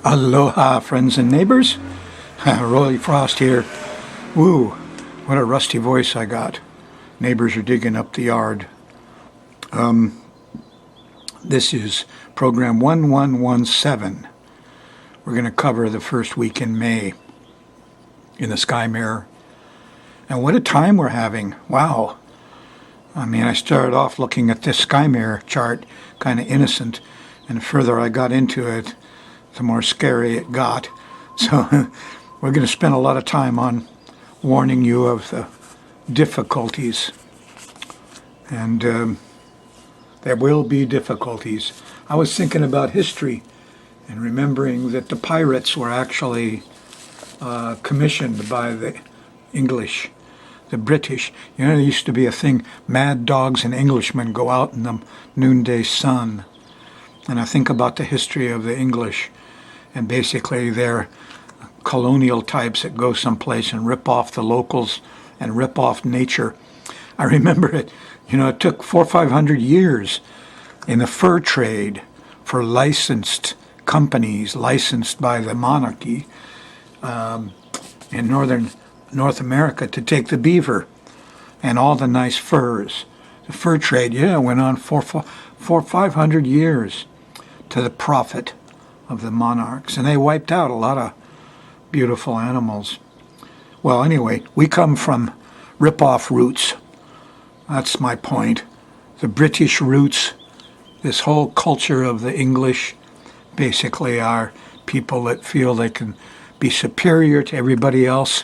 Aloha, friends and neighbors. Rolly Frost here. Woo, what a rusty voice I got. Neighbors are digging up the yard. This is program 1117. We're going to cover the first week in May in the sky mirror. And what a time we're having. Wow. I mean, I started off looking at this sky mirror chart, kind of innocent, and the further I got into it, the more scary it got. So we're going to spend a lot of time on warning you of the difficulties. And there will be difficulties. I was thinking about history and remembering that the pirates were actually commissioned by the English, the British. You know, there used to be a thing, mad dogs and Englishmen go out in the noonday sun. And I think about the history of the English, and basically they're colonial types that go someplace and rip off the locals and rip off nature. I remember it, it took 400 or 500 years in the fur trade for licensed companies, licensed by the monarchy in North America, to take the beaver and all the nice furs. The fur trade, went on for 500 years to the profit of the monarchs, and they wiped out a lot of beautiful animals. Well, anyway, we come from rip-off roots. That's my point. The British roots, this whole culture of the English, basically are people that feel they can be superior to everybody else,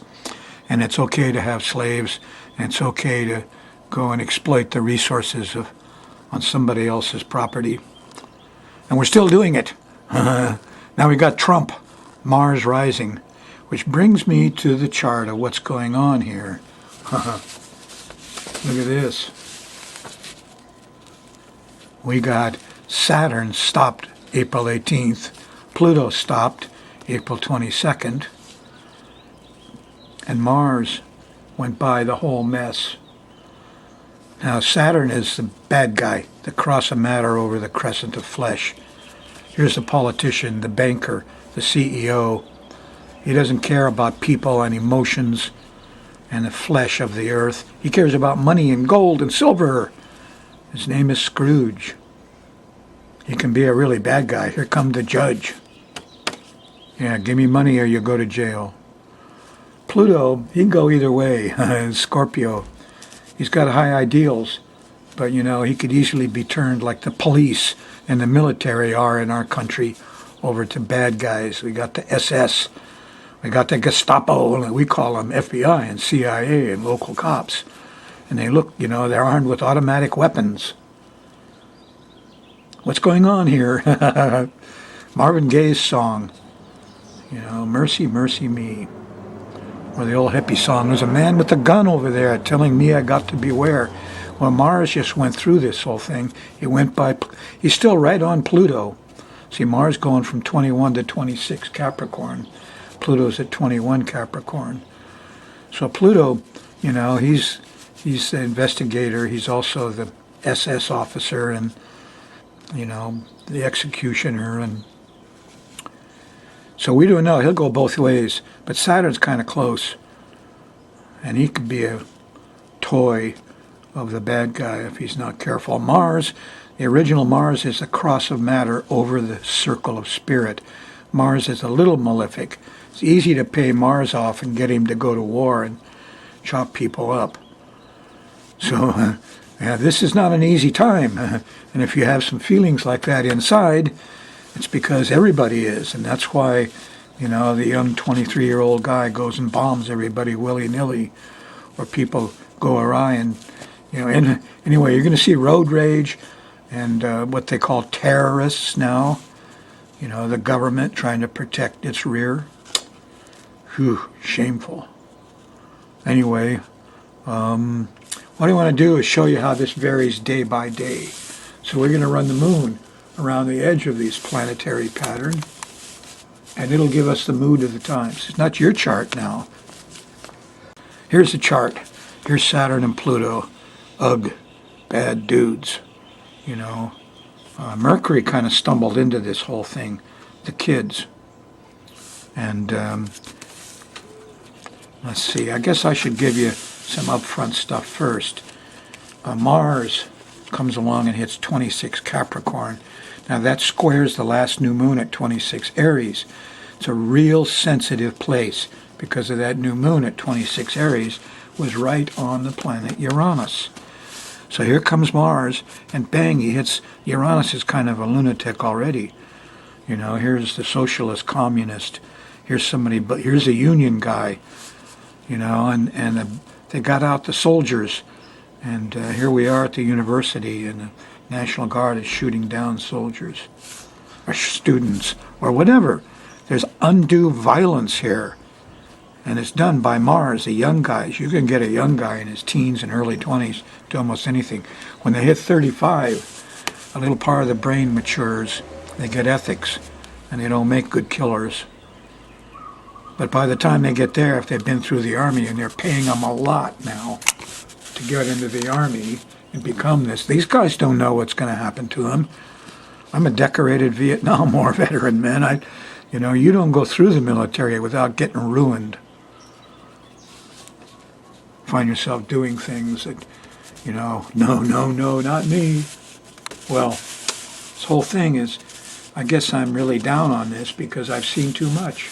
and it's okay to have slaves, and it's okay to go and exploit the resources on somebody else's property. And we're still doing it. Now we got Trump, Mars rising, which brings me to the chart of what's going on here. Look at this. We got Saturn stopped April 18th, Pluto stopped April 22nd, and Mars went by the whole mess. Now Saturn is the bad guy, the cross of matter over the crescent of flesh. Here's the politician, the banker, the CEO. He doesn't care about people and emotions and the flesh of the earth. He cares about money and gold and silver. His name is Scrooge. He can be a really bad guy. Here come the judge. Yeah, give me money or you go to jail. Pluto, he can go either way. Scorpio. He's got high ideals, but he could easily be turned like the police and the military are in our country over to bad guys. We got the SS, we got the Gestapo, and we call them FBI and CIA and local cops. And they look, they're armed with automatic weapons. What's going on here? Marvin Gaye's song, Mercy, Mercy Me. Or the old hippie song, there's a man with a gun over there telling me I got to beware. Well, Mars just went through this whole thing. He's still right on Pluto. See, Mars going from 21 to 26 Capricorn. Pluto's at 21 Capricorn. So Pluto, he's the investigator. He's also the SS officer and, the executioner. And so we don't know. He'll go both ways. But Saturn's kind of close. And he could be a toy of the bad guy if he's not careful. Mars, the original Mars, is the cross of matter over the circle of spirit. Mars is a little malefic. It's easy to pay Mars off and get him to go to war and chop people up. So this is not an easy time. And if you have some feelings like that inside, it's because everybody is. And that's why, the young 23-year-old guy goes and bombs everybody willy-nilly, or people go awry and anyway, you're going to see road rage and what they call terrorists now. The government trying to protect its rear. Whew, shameful. Anyway, what I want to do is show you how this varies day by day. So we're going to run the moon around the edge of these planetary patterns, and it'll give us the mood of the times. It's not your chart now. Here's the chart. Here's Saturn and Pluto. Ugh, bad dudes. Mercury kind of stumbled into this whole thing. The kids, And let's see, I guess I should give you some upfront stuff first. Mars comes along and hits 26 Capricorn. Now that squares the last new moon at 26 Aries. It's a real sensitive place because of that new moon at 26 Aries was right on the planet Uranus. So here comes Mars, and bang, he hits. Uranus is kind of a lunatic already. You know, here's the socialist communist. Here's somebody, but here's a union guy. You know, and they got out the soldiers, and here we are at the university, and the National Guard is shooting down soldiers, or students, or whatever. There's undue violence here, and it's done by Mars, the young guys. You can get a young guy in his teens and early 20s to almost anything. When they hit 35, a little part of the brain matures, they get ethics, and they don't make good killers. But by the time they get there, if they've been through the Army, and they're paying them a lot now to get into the Army and become this, these guys don't know what's going to happen to them. I'm a decorated Vietnam War veteran, man. You don't go through the military without getting ruined. Find yourself doing things that, no, not me. Well, this whole thing is, I guess I'm really down on this because I've seen too much.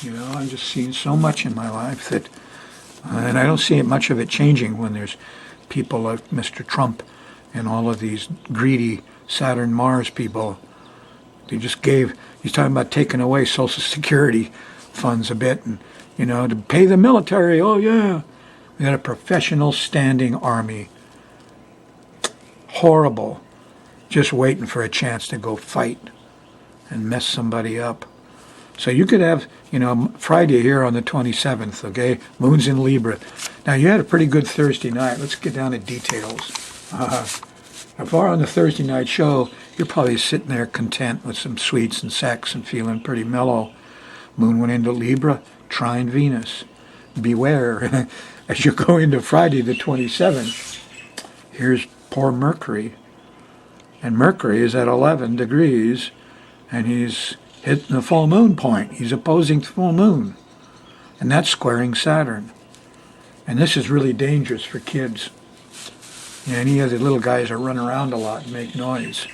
I've just seen so much in my life that, and I don't see much of it changing when there's people like Mr. Trump and all of these greedy Saturn-Mars people. He's talking about taking away Social Security funds a bit and, to pay the military. Oh, yeah. We got a professional standing army. Horrible. Just waiting for a chance to go fight and mess somebody up. So you could have, Friday here on the 27th, okay? Moon's in Libra. Now, you had a pretty good Thursday night. Let's get down to details. If we're on the Thursday night show, you're probably sitting there content with some sweets and sex and feeling pretty mellow. Moon went into Libra, trine Venus. Beware, as you go into Friday the 27th, here's poor Mercury. And Mercury is at 11 degrees, and he's hitting the full moon point. He's opposing the full moon. And that's squaring Saturn. And this is really dangerous for kids. Any of the little guys that run around a lot and make noise.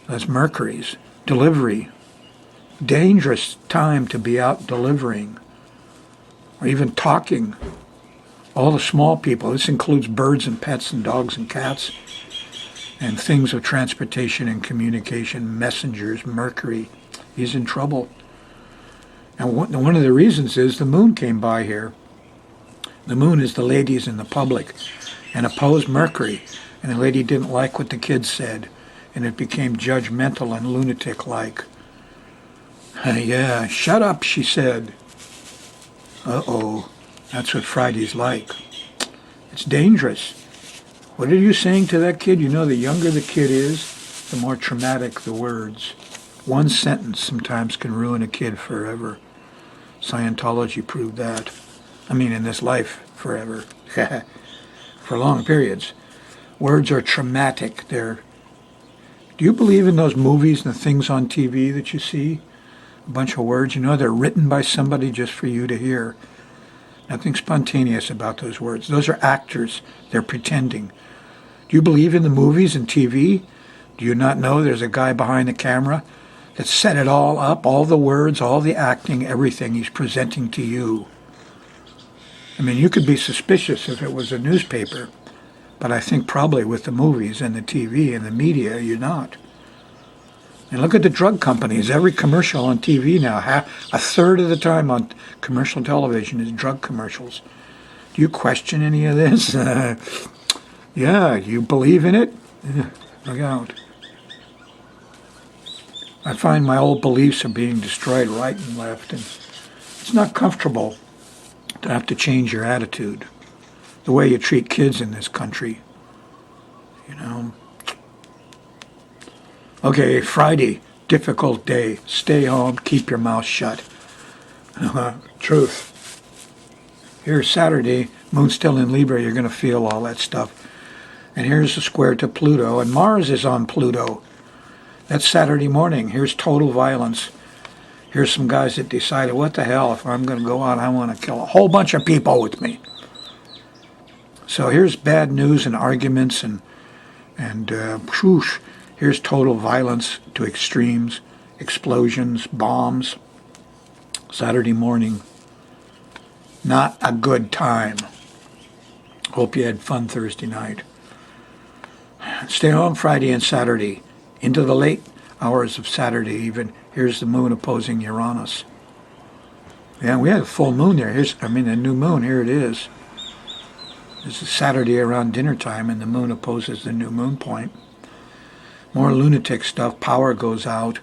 That's Mercury's. Delivery. Dangerous time to be out delivering. Or even talking. All the small people. This includes birds and pets and dogs and cats. And things of transportation and communication. Messengers. Mercury. He's in trouble. And one of the reasons is the moon came by here. The moon is the ladies in the public and opposed Mercury. And the lady didn't like what the kids said. And it became judgmental and lunatic-like. Yeah, shut up, she said. Uh-oh, that's what Friday's like. It's dangerous. What are you saying to that kid? The younger the kid is, the more traumatic the words. One sentence sometimes can ruin a kid forever. Scientology proved that. In this life, forever. For long periods. Words are traumatic. Do you believe in those movies and the things on TV that you see? A bunch of words, they're written by somebody just for you to hear. Nothing spontaneous about those words. Those are actors. They're pretending. Do you believe in the movies and TV? Do you not know there's a guy behind the camera that set it all up, all the words, all the acting, everything he's presenting to you? You could be suspicious if it was a newspaper, but I think probably with the movies and the TV and the media, you're not. And look at the drug companies. Every commercial on TV now, a third of the time on commercial television is drug commercials. Do you question any of this? Yeah, you believe in it? Look out. I find my old beliefs are being destroyed right and left, and it's not comfortable to have to change your attitude, the way you treat kids in this country. Okay, Friday, difficult day. Stay home, keep your mouth shut. Truth. Here's Saturday, moon's still in Libra, you're going to feel all that stuff. And here's the square to Pluto, and Mars is on Pluto. That's Saturday morning. Here's total violence. Here's some guys that decided, what the hell, if I'm going to go out, I want to kill a whole bunch of people with me. So here's bad news and arguments and whoosh, here's total violence to extremes, explosions, bombs. Saturday morning, not a good time. Hope you had fun Thursday night. Stay home Friday and Saturday, into the late hours of Saturday even. Here's the moon opposing Uranus. Yeah, we had a full moon there. A new moon, here it is. This is Saturday around dinner time, and the moon opposes the new moon point. More lunatic stuff. Power goes out.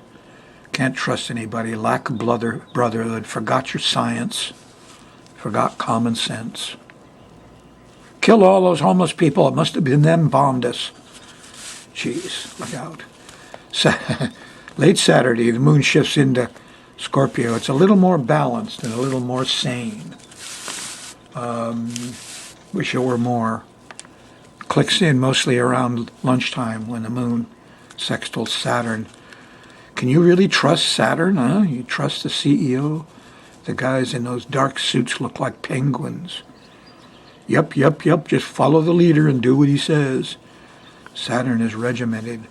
Can't trust anybody. Lack of brotherhood. Forgot your science. Forgot common sense. Killed all those homeless people. It must have been them bombed us. Jeez, look out. Late Saturday, the moon shifts into Scorpio. It's a little more balanced and a little more sane. Wish it were more. Clicks in mostly around lunchtime when the moon sextiles Saturn. Can you really trust Saturn, huh? You trust the CEO? The guys in those dark suits look like penguins. Yup, just follow the leader and do what he says. Saturn is regimented.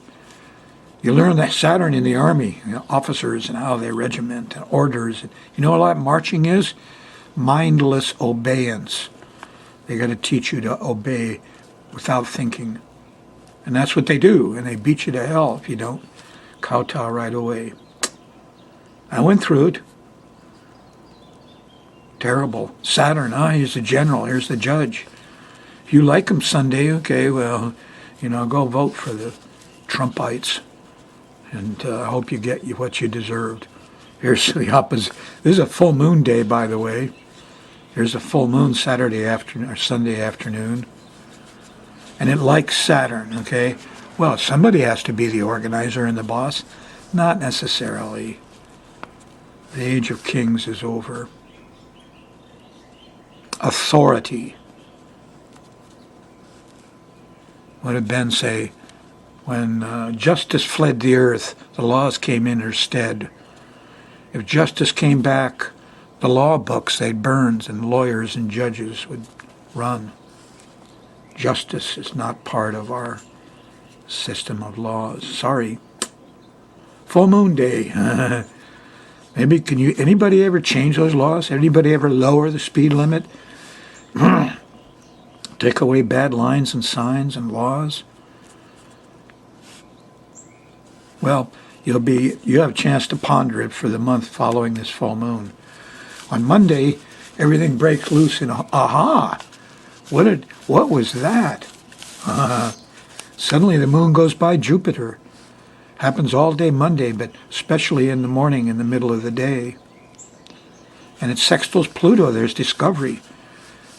You learn that Saturn in the Army, officers and how they regiment and orders. You know what marching is? Mindless obeyance. They got to teach you to obey without thinking. And that's what they do, and they beat you to hell if you don't kowtow right away. I went through it. Terrible. Saturn, he's the general, here's the judge. If you like him Sunday, okay, well, go vote for the Trumpites. And I hope you get what you deserved. Here's the opposite. This is a full moon day, by the way. Here's a full moon Saturday afternoon or Sunday afternoon. And it likes Saturn, okay? Well, somebody has to be the organizer and the boss. Not necessarily. The age of kings is over. Authority. What did Ben say? When justice fled the earth, the laws came in her stead. If justice came back, the law books they'd burn and lawyers and judges would run. Justice is not part of our system of laws. Sorry. Full moon day. Maybe anybody ever change those laws? Anybody ever lower the speed limit? Take away bad lines and signs and laws? Well, you have a chance to ponder it for the month following this full moon. On Monday, everything breaks loose in aha! What was that? Suddenly the moon goes by Jupiter. Happens all day Monday, but especially in the morning, in the middle of the day. And it sextiles Pluto. There's discovery.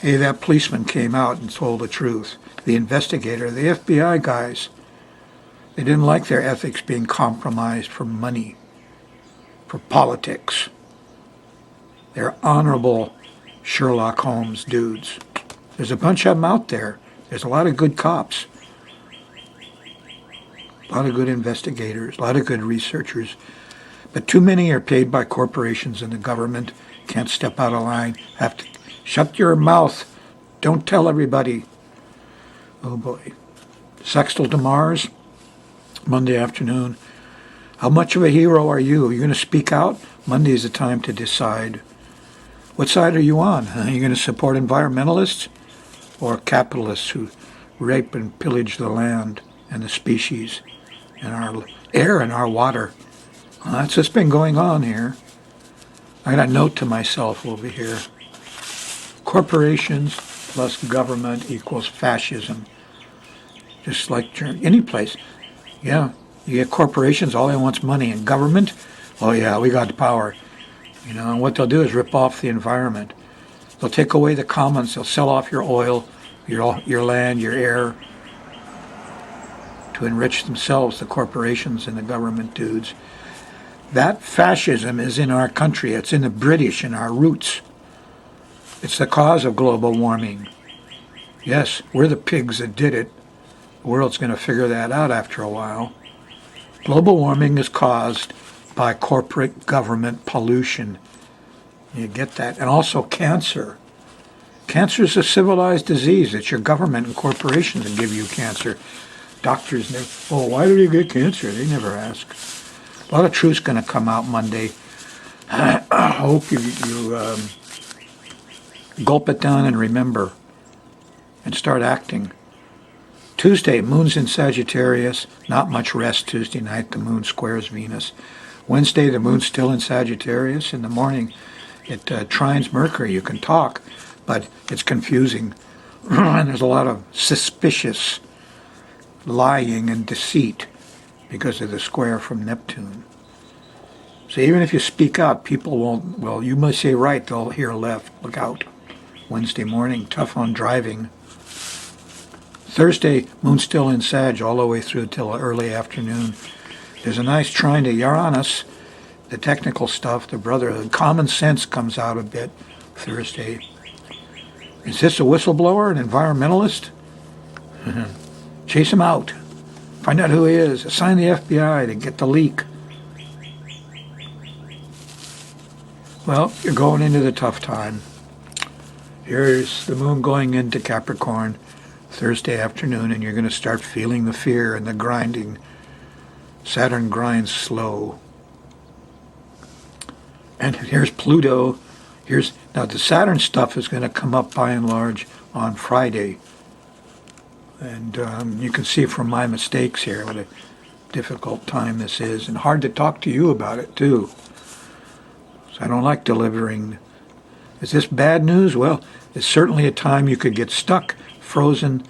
Hey, that policeman came out and told the truth. The investigator, the FBI guys, they didn't like their ethics being compromised for money, for politics. They're honorable Sherlock Holmes dudes. There's a bunch of them out there. There's a lot of good cops, a lot of good investigators, a lot of good researchers. But too many are paid by corporations and the government. Can't step out of line. Have to shut your mouth. Don't tell everybody. Oh boy. Sextile to Mars, Monday afternoon. How much of a hero are you? Are you going to speak out? Monday is the time to decide. What side are you on? Are you going to support environmentalists or capitalists who rape and pillage the land and the species and our air and our water? Well, that's what's been going on here. I got a note to myself over here. Corporations plus government equals fascism. Just like any place. Yeah, you get corporations, all they want's money. And government, oh yeah, we got the power. And what they'll do is rip off the environment. They'll take away the commons. They'll sell off your oil, your land, your air, to enrich themselves, the corporations and the government dudes. That fascism is in our country. It's in the British, in our roots. It's the cause of global warming. Yes, we're the pigs that did it. The world's going to figure that out after a while. Global warming is caused by corporate government pollution. You get that. And also cancer. Cancer is a civilized disease. It's your government and corporations that give you cancer. Doctors never, oh, why did you get cancer? They never ask. A lot of truth's going to come out Monday. I hope you gulp it down and remember and start acting. Tuesday, moon's in Sagittarius. Not much rest Tuesday night. The moon squares Venus. Wednesday, the moon's still in Sagittarius. In the morning, it trines Mercury. You can talk, but it's confusing. And there's a lot of suspicious lying and deceit because of the square from Neptune. So even if you speak out, people won't, well, you must say right, they'll hear left. Look out. Wednesday morning, tough on driving. Thursday, moon still in Sag all the way through till early afternoon. There's a nice trine to Uranus, the technical stuff, the brotherhood. Common sense comes out a bit Thursday. Is this a whistleblower, an environmentalist? Chase him out. Find out who he is. Assign the FBI to get the leak. Well, you're going into the tough time. Here's the moon going into Capricorn Thursday afternoon, and you're going to start feeling the fear and the grinding. Saturn grinds slow. And here's Pluto. Now the Saturn stuff is going to come up by and large on Friday. And you can see from my mistakes here what a difficult time this is, and hard to talk to you about it too. So I don't like delivering. Is this bad news? Well, it's certainly a time you could get stuck, frozen,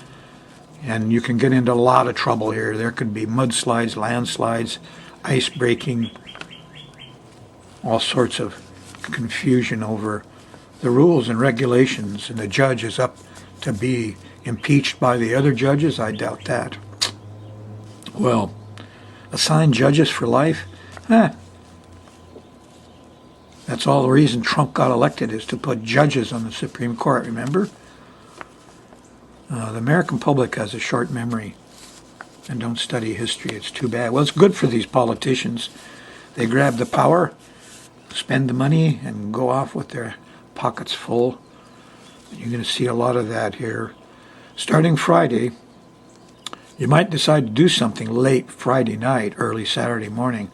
and you can get into a lot of trouble here. There could be mudslides, landslides, ice breaking, all sorts of confusion over the rules and regulations, and the judge is up to be impeached by the other judges. I doubt that. Well, assign judges for life? That's all the reason Trump got elected, is to put judges on the Supreme Court, remember? The American public has a short memory and don't study history. It's too bad. Well, it's good for these politicians. They grab the power, spend the money, and go off with their pockets full. You're going to see a lot of that here. Starting Friday, you might decide to do something late Friday night, early Saturday morning.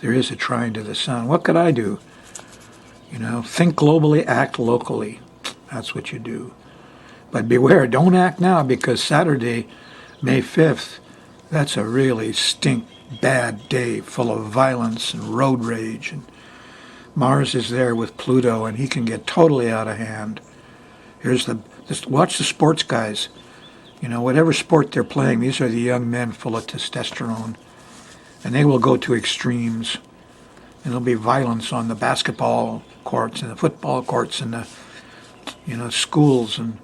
There is a trine to the sun. What could I do? Think globally, act locally. That's what you do. But beware, don't act now, because Saturday, May 5th, that's a really bad day full of violence and road rage. And Mars is there with Pluto, and he can get totally out of hand. Watch the sports guys. Whatever sport they're playing, these are the young men full of testosterone. And they will go to extremes. And there'll be violence on the basketball courts and the football courts and the schools. And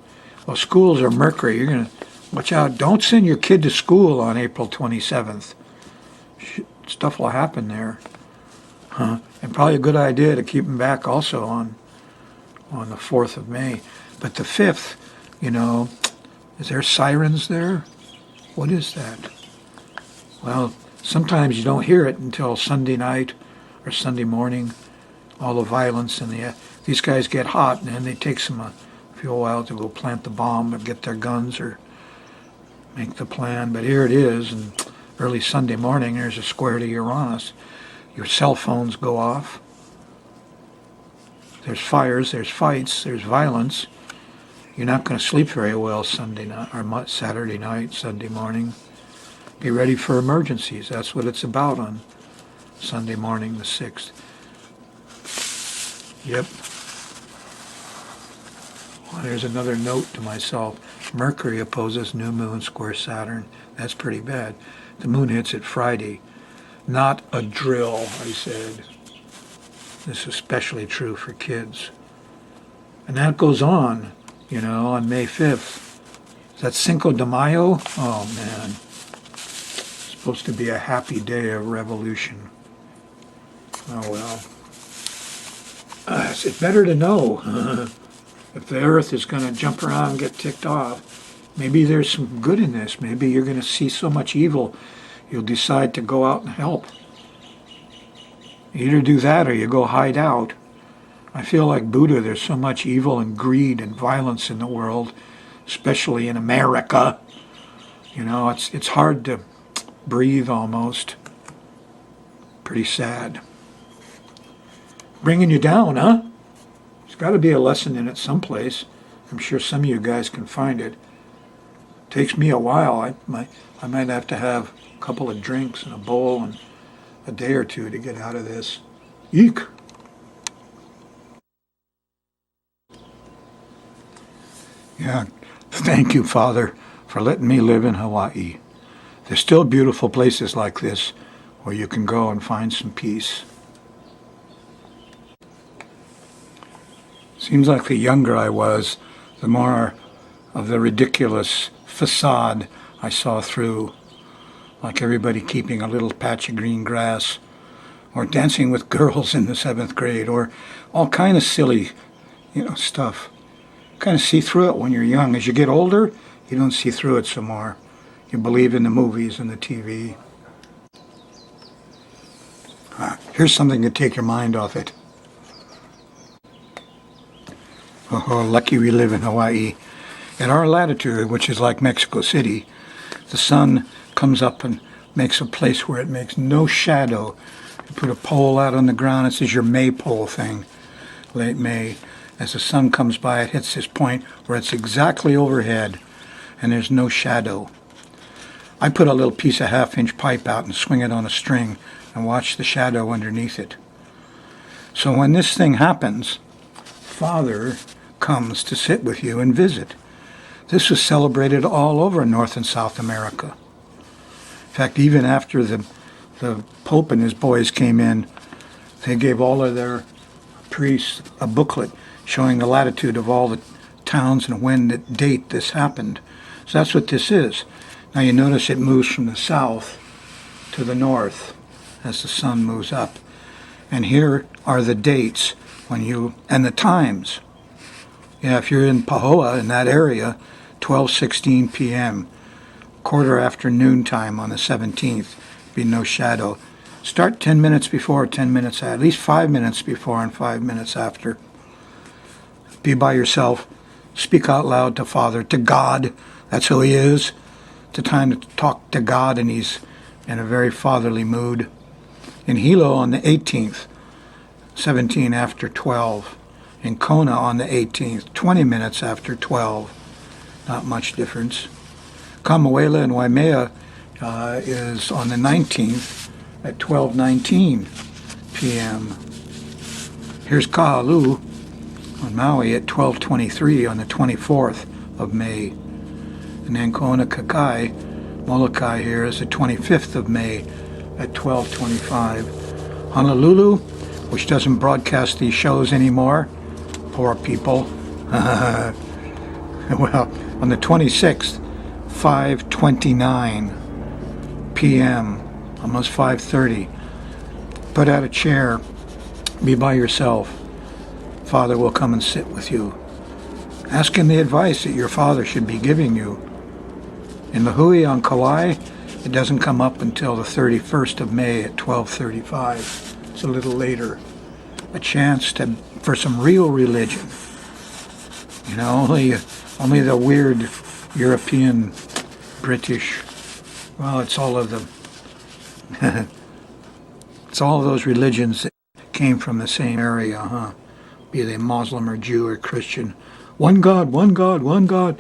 schools are Mercury. You're going to watch out. Don't send your kid to school on April 27th. Stuff will happen there. And probably a good idea to keep them back also on the 4th of May. But the 5th, is there sirens there? What is that? Well, sometimes you don't hear it until Sunday night or Sunday morning. All the violence and these guys get hot, and then they take a few while to go plant the bomb or get their guns or make the plan. But here it is, and early Sunday morning, there's a square to Uranus. Your cell phones go off. There's fires, there's fights, there's violence. You're not going to sleep very well Sunday night or Saturday night, Sunday morning. Be ready for emergencies. That's what it's about on Sunday morning, the 6th. Yep. Well, there's another note to myself. Mercury opposes new moon square Saturn. That's pretty bad. The moon hits it Friday. Not a drill, I said. This is especially true for kids. And that goes on, on May 5th. Is that Cinco de Mayo? Oh, man. It's supposed to be a happy day of revolution. Oh, well. It's better to know if the earth is going to jump around and get ticked off. Maybe there's some good in this. Maybe you're going to see so much evil, you'll decide to go out and help. You either do that or you go hide out. I feel like Buddha, there's so much evil and greed and violence in the world, especially in America. You know, it's hard to breathe almost. Pretty sad. Bringing you down, huh? There's got to be a lesson in it someplace. I'm sure some of you guys can find it. Takes me a while. I might have to have a couple of drinks and a bowl and a day or two to get out of this. Eek! Yeah, thank you, Father, for letting me live in Hawaii. There's still beautiful places like this where you can go and find some peace. Seems like the younger I was, the more of the ridiculous facade I saw through, like everybody keeping a little patch of green grass, or dancing with girls in the 7th grade, or all kind of silly, stuff. Kind of see through it when you're young. As you get older, you don't see through it some more. You believe in the movies and the TV. Here's something to take your mind off it. Oh, lucky we live in Hawaii. At our latitude, which is like Mexico City, the sun comes up and makes a place where it makes no shadow. You put a pole out on the ground, this is your maypole thing, late May. As the sun comes by, it hits this point where it's exactly overhead and there's no shadow. I put a little piece of half-inch pipe out and swing it on a string and watch the shadow underneath it. So when this thing happens, Father comes to sit with you and visit. This was celebrated all over North and South America. In fact, even after the Pope and his boys came in, they gave all of their priests a booklet showing the latitude of all the towns and when the date this happened. So that's what this is. Now you notice it moves from the south to the north as the sun moves up. And here are the dates and the times. Yeah, if you're in Pahoa, in that area, 12:16 p.m., quarter after noon time on the 17th, be no shadow. Start 10 minutes before, 10 minutes after, at least 5 minutes before and 5 minutes after. Be by yourself. Speak out loud to Father, to God. That's who he is. It's a time to talk to God, and he's in a very fatherly mood. In Hilo on the 18th, 17 after 12. In Kona on the 18th, 20 minutes after 12. Not much difference. Kamuela and Waimea is on the 19th at 12:19 p.m. Here's Ka'alu on Maui at 12:23 on the 24th of May. And then Kona Kakai, Molokai here is the 25th of May at 12:25. Honolulu, which doesn't broadcast these shows anymore, poor people. Well, on the 26th, 5:29 p.m., almost 5:30. Put out a chair, be by yourself. Father will come and sit with you. Ask him the advice that your father should be giving you. In the hui on Kauai, it doesn't come up until the 31st of May at 12:35. It's a little later. A chance for some real religion. Only the weird European, British, well, it's all of them. It's all of those religions that came from the same area, huh? Be they Muslim or Jew or Christian. One God, one God, one God.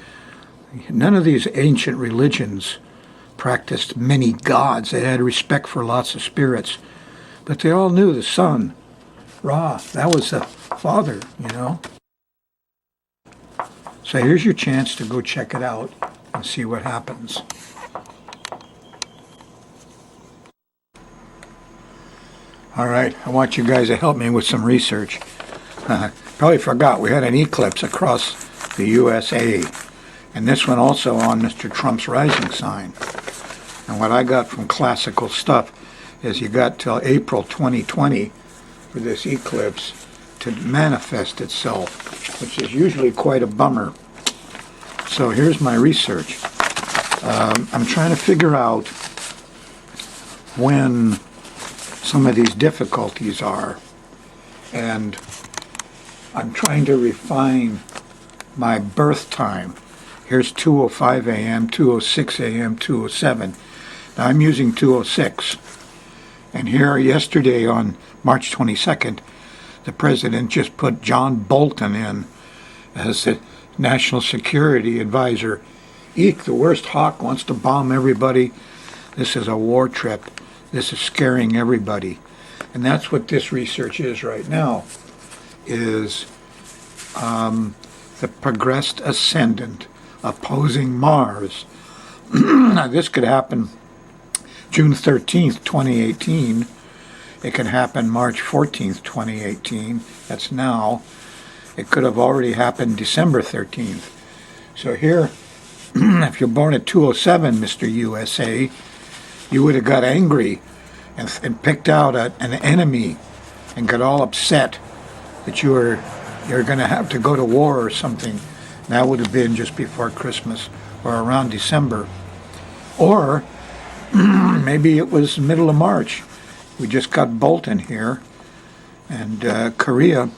None of these ancient religions practiced many gods. They had respect for lots of spirits. But they all knew the sun, Ra, that was the Father, So here's your chance to go check it out and see what happens. All right, I want you guys to help me with some research. Probably forgot, we had an eclipse across the USA, and this one also on Mr. Trump's rising sign. And what I got from classical stuff is you got till April 2020 for this eclipse to manifest itself, which is usually quite a bummer. So here's my research. I'm trying to figure out when some of these difficulties are. And I'm trying to refine my birth time. Here's 2:05 a.m., 2:06 a.m., 2:07. Now I'm using 2:06. And here yesterday on March 22nd, the president just put John Bolton in as the National Security Advisor. Eek, the worst hawk wants to bomb everybody. This is a war trip. This is scaring everybody. And that's what this research is right now, is the progressed ascendant opposing Mars. Now this could happen June 13th, 2018. It can happen March 14th, 2018. That's now. It could have already happened December 13th. So here, if you're born at 2:07, Mr. USA, you would have got angry and picked out an enemy and got all upset that you're going to have to go to war or something. That would have been just before Christmas or around December. Or maybe it was middle of March. We just got Bolton here. And Korea,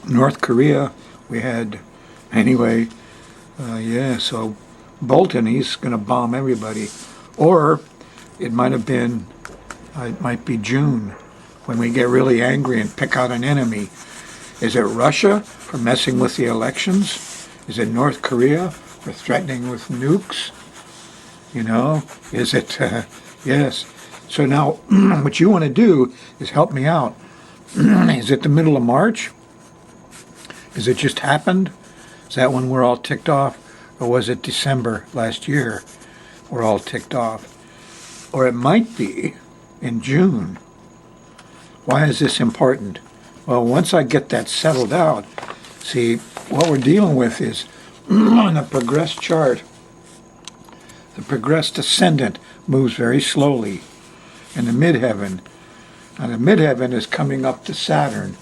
North Korea, we had, anyway, so Bolton, he's going to bomb everybody. Or it might have been, it might be June, when we get really angry and pick out an enemy. Is it Russia for messing with the elections? Is it North Korea for threatening with nukes? You know, is it, yes. So now what you want to do is help me out. Is it the middle of March? Is it just happened? Is that when we're all ticked off? Or was it December last year we're all ticked off? Or it might be in June. Why is this important? Well, once I get that settled out, see, what we're dealing with is on a progressed chart, the progressed ascendant moves very slowly in the midheaven. And the midheaven is coming up to Saturn,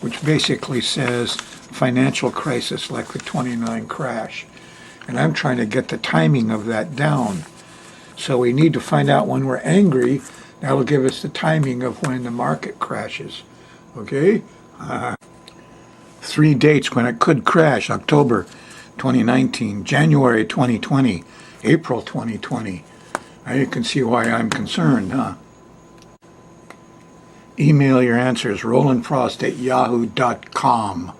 which basically says financial crisis like the 29 crash. And I'm trying to get the timing of that down. So we need to find out when we're angry. That'll give us the timing of when the market crashes. Okay? 3 dates when it could crash: October 2019, January 2020, April 2020. Now you can see why I'm concerned, huh? Email your answers, rollinfrost@yahoo.com.